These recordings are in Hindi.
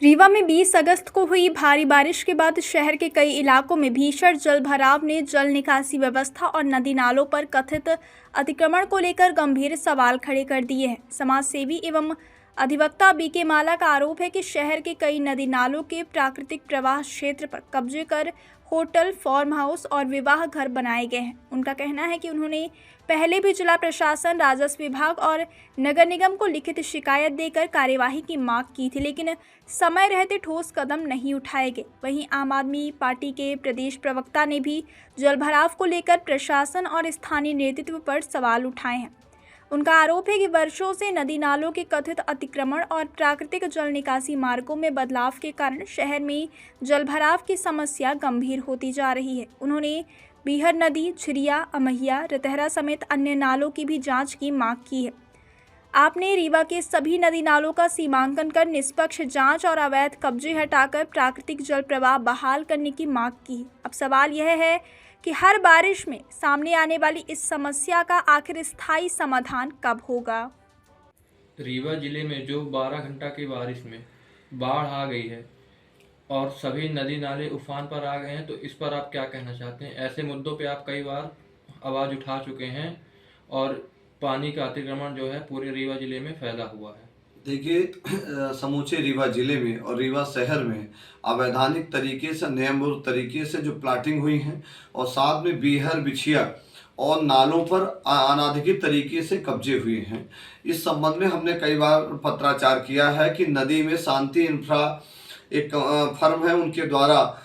रीवा में 20 अगस्त को हुई भारी बारिश के बाद शहर के कई इलाकों में भीषण जलभराव ने जल निकासी व्यवस्था और नदी नालों पर कथित अतिक्रमण को लेकर गंभीर सवाल खड़े कर दिए हैं। समाज सेवी एवं अधिवक्ता बीके माला का आरोप है कि शहर के कई नदी नालों के प्राकृतिक प्रवाह क्षेत्र पर कब्जे कर होटल, फार्म हाउस और विवाह घर बनाए गए हैं। उनका कहना है कि उन्होंने पहले भी जिला प्रशासन, राजस्व विभाग और नगर निगम को लिखित शिकायत देकर कार्यवाही की मांग की थी, लेकिन समय रहते ठोस कदम नहीं उठाए गए। वहीं आम आदमी पार्टी के प्रदेश प्रवक्ता ने भी जलभराव को लेकर प्रशासन और स्थानीय नेतृत्व पर सवाल उठाए हैं। उनका आरोप है कि वर्षों से नदी नालों के कथित अतिक्रमण और प्राकृतिक जल निकासी मार्गों में बदलाव के कारण शहर में जलभराव की समस्या गंभीर होती जा रही है। उन्होंने बीहर नदी, झिरिया, अमहिया, रतहरा समेत अन्य नालों की भी जांच की मांग की है। आपने रीवा के सभी नदी नालों का सीमांकन कर निष्पक्ष जांच और अवैध कब्जे हटाकर प्राकृतिक जल प्रवाह बहाल करने की मांग की। अब सवाल यह है कि हर बारिश में सामने आने वाली इस समस्या का आखिर स्थायी समाधान कब होगा। रीवा जिले में जो 12 घंटा की बारिश में बाढ़ आ गई है और सभी नदी नाले उफान पर आ गए हैं, तो इस पर आप क्या कहना चाहते हैं? ऐसे मुद्दों पे आप कई बार आवाज़ उठा चुके हैं और पानी का अतिक्रमण जो है पूरे रीवा जिले में फैला हुआ है। देखिए, समूचे रीवा जिले में और रीवा शहर में अवैधानिक तरीके से, नियमबद्ध तरीके से जो प्लाटिंग हुई है और साथ में बीहर, बिछिया और नालों पर अनाधिकृत तरीके से कब्जे हुए हैं। इस संबंध में हमने कई बार पत्राचार किया है कि नदी में शांति इंफ्रा एक फर्म है, उनके द्वारा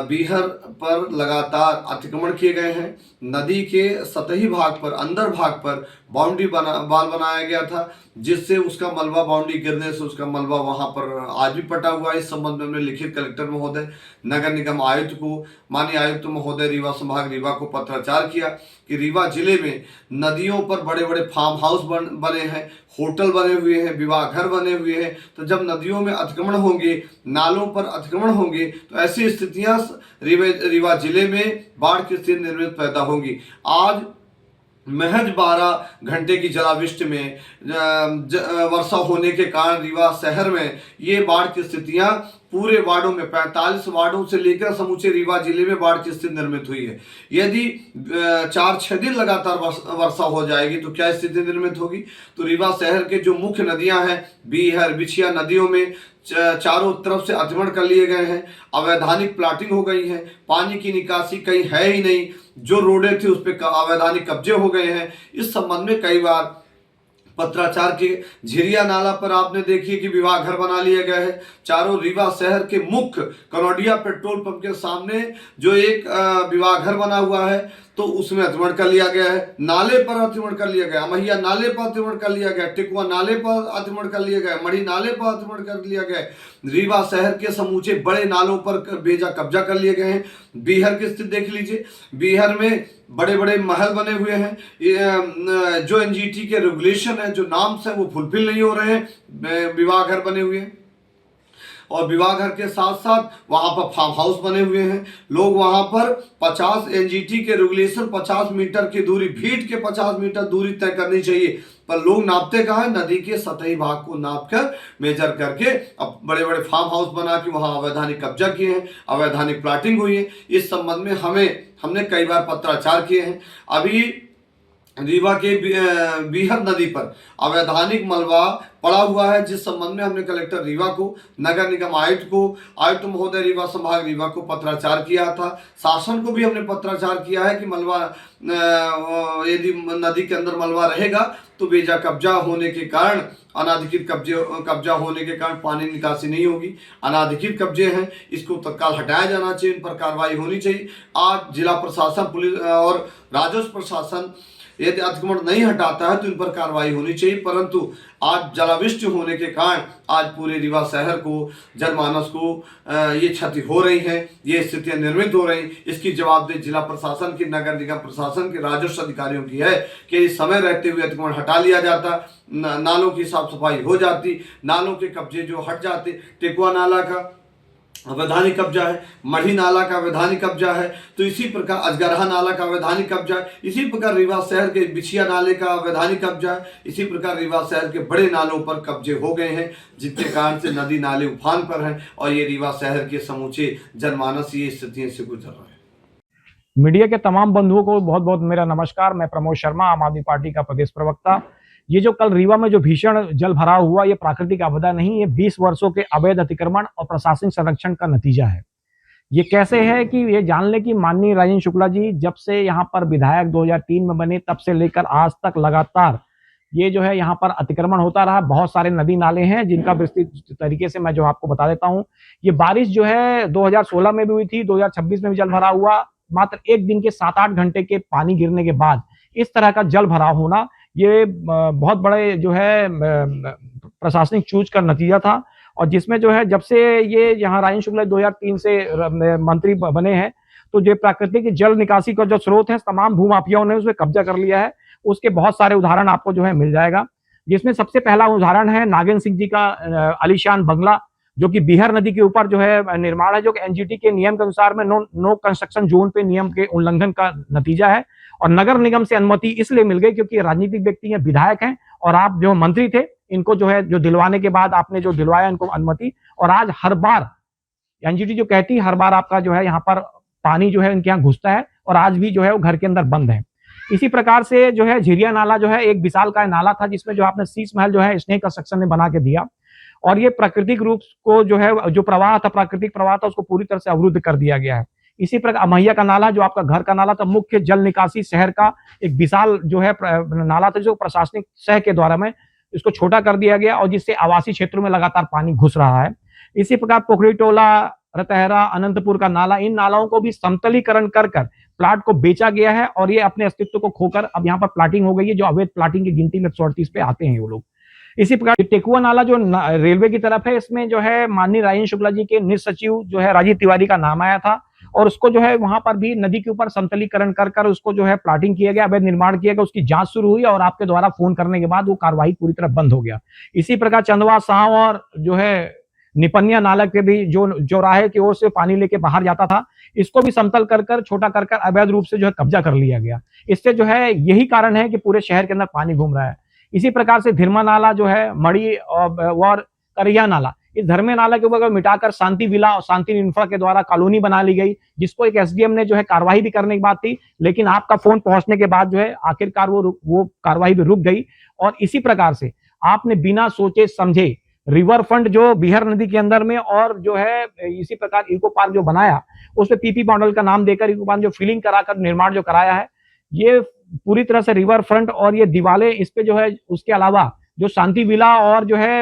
बीहर पर लगातार अतिक्रमण किए गए हैं। नदी के सतही भाग पर, अंदर भाग पर बाउंड्री वाल बनाया गया था, जिससे उसका मलबा, बाउंड्री गिरने से उसका मलबा वहां पर आज भी पटा हुआ है। इस संबंध में हमने लिखित कलेक्टर महोदय, नगर निगम आयुक्त को, माननीय आयुक्त महोदय रीवा संभाग रीवा को पत्राचार किया कि रीवा जिले में नदियों पर बड़े बड़े फार्म हाउस बने हैं, होटल बने हुए हैं, विवाह घर बने हुए हैं। तो जब नदियों में अतिक्रमण होंगे, नालों पर अतिक्रमण होंगे, तो ऐसी स्थितियां रीवा जिले में बाढ़ की स्थिति निर्मित पैदा होंगी। आज महज 12 घंटे की जलावृष्टि में वर्षा होने के कारण रीवा शहर में ये बाढ़ की स्थितियां पूरे वार्डों में 45 वार्डों से लेकर समूचे रीवा जिले में बाढ़ की स्थिति निर्मित हुई है। यदि 4-6 दिन लगातार वर्षा हो जाएगी तो क्या स्थिति निर्मित होगी? तो रीवा शहर के जो मुख्य नदियां हैं, बीहर, बिछिया नदियों में चारों तरफ से अतिक्रमण कर लिए गए हैं, अवैधानिक प्लाटिंग हो गई है, पानी की निकासी कहीं है ही नहीं, जो रोडें थी उस पर अवैधानिक कब्जे हो गए हैं। इस संबंध में कई बार पत्राचार के झिरिया नाला पर आपने देखिए कि विवाह घर बना लिया गया है। चारों रीवा शहर के मुख्य कनौडिया पेट्रोल पंप के सामने जो एक विवाह घर बना हुआ है, तो उसमें अतिक्रमण कर लिया गया है। नाले पर अतिक्रमण कर लिया गया, महिया नाले पर अतिक्रमण कर लिया गया, टिकुआ नाले पर अतिक्रमण कर लिया गया, मढ़ी नाले पर अतिक्रमण कर लिया गया। रीवा शहर के समूचे बड़े नालों पर बेजा कब्जा कर लिए गए हैं। बीहर की स्थिति देख लीजिए, बीहर में बड़े बड़े महल बने हुए हैं, जो एनजीटी के रेगुलेशन है, जो नॉर्म्स है, वो फुलफिल नहीं हो रहे हैं। विवाह घर बने हुए हैं और विवाह घर के साथ साथ वहां पर फार्म हाउस बने हुए हैं। लोग वहां पर 50 एनजीटी के रेगुलेशन 50 मीटर की दूरी, फीट के 50 मीटर दूरी तय करनी चाहिए, पर लोग नापते कहाँ है? नदी के सतही भाग को नापकर मेजर करके अब बड़े बड़े फार्म हाउस बना के वहां अवैधानिक कब्जा किए हैं, अवैधानिक प्लाटिंग हुई है। इस संबंध में हमने कई बार पत्राचार किए हैं। अभी रीवा के बीहर नदी पर अवैधानिक मलबा पड़ा हुआ है, जिस संबंध में हमने कलेक्टर रीवा को, नगर निगम आयुक्त को, आयुक्त महोदय रीवा संभाग रीवा को पत्राचार किया था। शासन को भी हमने पत्राचार किया है कि मलबा, यदि नदी के अंदर मलबा रहेगा तो बेजा कब्जा होने के कारण, अनाधिकृत कब्जा होने के कारण पानी निकासी नहीं होगी। अनाधिकृत कब्जे हैं, इसको तत्काल हटाया जाना चाहिए, इन पर कार्रवाई होनी चाहिए। आज जिला प्रशासन, पुलिस और राजस्व प्रशासन यदि अतिक्रमण नहीं हटाता है तो इन पर कार्रवाई होनी चाहिए, परंतु आज जलावृष्टि होने के कारण आज पूरे रीवा शहर को, जनमानस को ये क्षति हो रही है, ये स्थितियां निर्मित हो रही। इसकी जवाबदेही जिला प्रशासन की, नगर निगम प्रशासन के, राजस्व अधिकारियों की है कि इस समय रहते हुए अतिक्रमण हटा लिया जाता, नालों की साफ सफाई हो जाती, नालों के कब्जे जो हट जाते। टिकुआ नाला का अवैधानिक कब्जा है, मढ़ी नाला का अवैधानिक कब्जा है, तो इसी प्रकार अजगरहा नाला का अवैधानिक कब्जा है, इसी प्रकार रीवा शहर के बिछिया नाले का अवैधानिक कब्जा है, इसी प्रकार रीवा शहर के बड़े नालों पर कब्जे हो गए हैं, जिसके कारण से नदी नाले उफान पर हैं और ये रीवा शहर के समूचे जनमानस ये स्थितियों से गुजर रहे हैं। मीडिया के तमाम बंधुओं को बहुत बहुत मेरा नमस्कार। मैं प्रमोद शर्मा, आम आदमी पार्टी का प्रदेश प्रवक्ता। ये जो कल रीवा में जो भीषण जल भराव हुआ, ये प्राकृतिक आपदा नहीं, ये 20 वर्षों के अवैध अतिक्रमण और प्रशासनिक संरक्षण का नतीजा है। ये कैसे है कि ये जान ले कि माननीय राजेंद्र शुक्ला जी जब से यहाँ पर विधायक 2003 में बने, तब से लेकर आज तक लगातार ये जो है यहाँ पर अतिक्रमण होता रहा। बहुत सारे नदी नाले हैं जिनका विस्तृत तरीके से मैं जो आपको बता देता हूँ। ये बारिश जो है 2016 में भी हुई थी, 2026 में भी जल भराव हुआ। मात्र एक दिन के 7-8 घंटे के पानी गिरने के बाद इस तरह का जल भराव होना, ये बहुत बड़े जो है प्रशासनिक चूज का नतीजा था। और जिसमें जो है जब से ये यहाँ राजेंद्र शुक्ला 2003 से मंत्री बने हैं, तो जो प्राकृतिक जल निकासी का जो स्रोत है, तमाम भूमाफियाओं ने उसमें कब्जा कर लिया है। उसके बहुत सारे उदाहरण आपको जो है मिल जाएगा, जिसमें सबसे पहला उदाहरण है नागेंद्र सिंह जी का आलीशान बंगला, जो कि बिहार नदी के ऊपर जो है निर्माण है, जो कि एनजीटी के नियम के अनुसार में नो कंस्ट्रक्शन जोन पे नियम के उल्लंघन का नतीजा है। और नगर निगम से अनुमति इसलिए मिल गई क्योंकि राजनीतिक व्यक्ति हैं, विधायक हैं, और आप जो मंत्री थे, इनको जो है जो दिलवाने के बाद आपने जो दिलवाया इनको अनुमति। और आज हर बार एनजीटी जो कहती है, हर बार आपका जो है यहाँ पर पानी जो है इनके यहाँ घुसता है, और आज भी जो है वो घर के अंदर बंद है। इसी प्रकार से जो है झिरिया नाला जो है एक विशाल का नाला था, जिसमें जो आपने शीश महल जो है स्नेह कंस्ट्रक्शन ने बना के दिया, और ये प्राकृतिक रूप को जो है जो प्रवाह था, प्राकृतिक प्रवाह था, उसको पूरी तरह से अवरुद्ध कर दिया गया है। इसी प्रकार अमैया का नाला जो आपका घर का नाला था, मुख्य जल निकासी शहर का एक विशाल जो है नाला था, जो प्रशासनिक सह के द्वारा में इसको छोटा कर दिया गया, और जिससे आवासीय क्षेत्रों में लगातार पानी घुस रहा है। इसी प्रकार पोखरी टोला, रतहरा, अनंतपुर का नाला, इन नालाओं को भी समतलीकरण कर प्लाट को बेचा गया है, और ये अपने अस्तित्व को खोकर अब यहाँ पर प्लाटिंग हो गई है, जो अवैध प्लाटिंग की गिनती में 138 पे आते हैं वो लोग। इसी प्रकार टेकुआ नाला जो रेलवे की तरफ है, इसमें जो है माननीय राजेंद्र शुक्ला जी के निज सचिव जो है राजीव तिवारी का नाम आया था, और उसको जो है वहां पर भी नदी के ऊपर समतलीकरण कर उसको जो है प्लाटिंग किया गया, अवैध निर्माण किया गया। उसकी जांच शुरू हुई और आपके द्वारा फोन करने के बाद वो कार्रवाई पूरी तरह बंद हो गया। इसी प्रकार चंदवा साव और जो है निपनिया नाला के भी जो चौराहे की ओर से पानी लेके बाहर जाता था, इसको भी समतल कर छोटा कर अवैध रूप से जो है कब्जा कर लिया गया। इससे जो है यही कारण है कि पूरे शहर के अंदर पानी घूम रहा है। इसी प्रकार से धीरमा नाला जो है, मड़ी और करिया नाला, इस धर्मे नाला के ऊपर मिटाकर शांति विला और शांति इंफ्रा के द्वारा कॉलोनी बना ली गई, जिसको एक एसडीएम ने जो है कार्रवाई भी करने की बात थी, लेकिन आपका फोन पहुंचने के बाद जो है आखिरकार वो कार्रवाई भी रुक गई। और इसी प्रकार से आपने बिना सोचे समझे रिवर फ्रंट जो बिहार नदी के अंदर में, और जो है इसी प्रकार इको पार्क जो बनाया, उसमें पीपी मॉडल का नाम देकर इको पार्क जो फिलिंग कराकर निर्माण जो कराया है, ये पूरी तरह से रिवर फ्रंट और ये दीवारें इस पे जो है, उसके अलावा जो शांति विला और जो है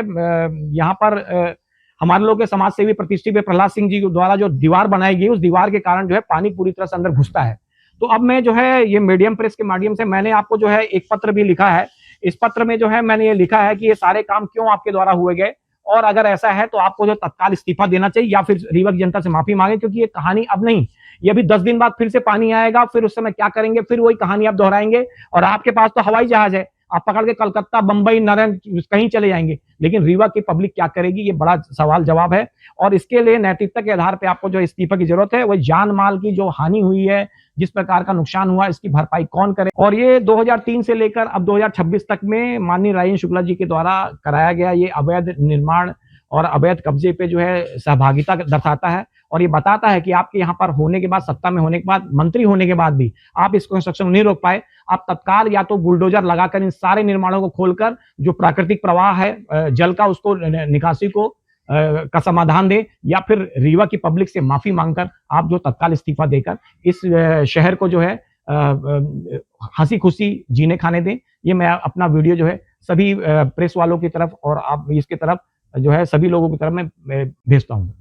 यहाँ पर हमारे लोग के समाज सेवी प्रतिष्ठित प्रहलाद सिंह जी द्वारा जो दीवार बनाई गई, उस दीवार के कारण जो है पानी पूरी तरह से अंदर घुसता है। तो अब मैं जो है ये मीडियम प्रेस के माध्यम से मैंने आपको जो है एक पत्र भी लिखा है। इस पत्र में जो है मैंने ये लिखा है कि ये सारे काम क्यों आपके द्वारा हुए गए, और अगर ऐसा है तो आपको जो तत्काल इस्तीफा देना चाहिए या फिर रीवा की जनता से माफी मांगे, क्योंकि ये कहानी अब नहीं, ये अभी 10 दिन बाद फिर से पानी आएगा, फिर उस समय क्या करेंगे, फिर वही कहानी आप दोहराएंगे। और आपके पास तो हवाई जहाज है, आप पकड़ के कलकत्ता, बंबई, नरन कहीं चले जाएंगे, लेकिन रीवा की पब्लिक क्या करेगी, ये बड़ा सवाल जवाब है। और इसके लिए नैतिकता के आधार पर आपको जो इस्तीफा की जरूरत है, वही जान माल की जो हानि हुई है, जिस प्रकार का नुकसान हुआ, इसकी भरपाई कौन करे। और ये 2003 से लेकर अब 2026 तक में माननीय राजेंद्र शुक्ला जी के द्वारा कराया गया ये अवैध निर्माण और अवैध कब्जे पे जो है सहभागिता दर्शाता है, और ये बताता है कि आपके यहाँ पर होने के बाद, सत्ता में होने के बाद, मंत्री होने के बाद भी आप इस कंस्ट्रक्शन नहीं रोक पाए। आप तत्काल या तो बुलडोजर लगाकर इन सारे निर्माणों को खोलकर जो प्राकृतिक प्रवाह है जल का, उसको निकासी को का समाधान दे, या फिर रीवा की पब्लिक से माफी मांगकर आप जो तत्काल इस्तीफा देकर इस शहर को जो है हंसी खुशी जीने खाने दें। ये मैं अपना वीडियो जो है सभी प्रेस वालों की तरफ और आप इसकी तरफ जो है सभी लोगों की तरफ मैं भेजता हूँ।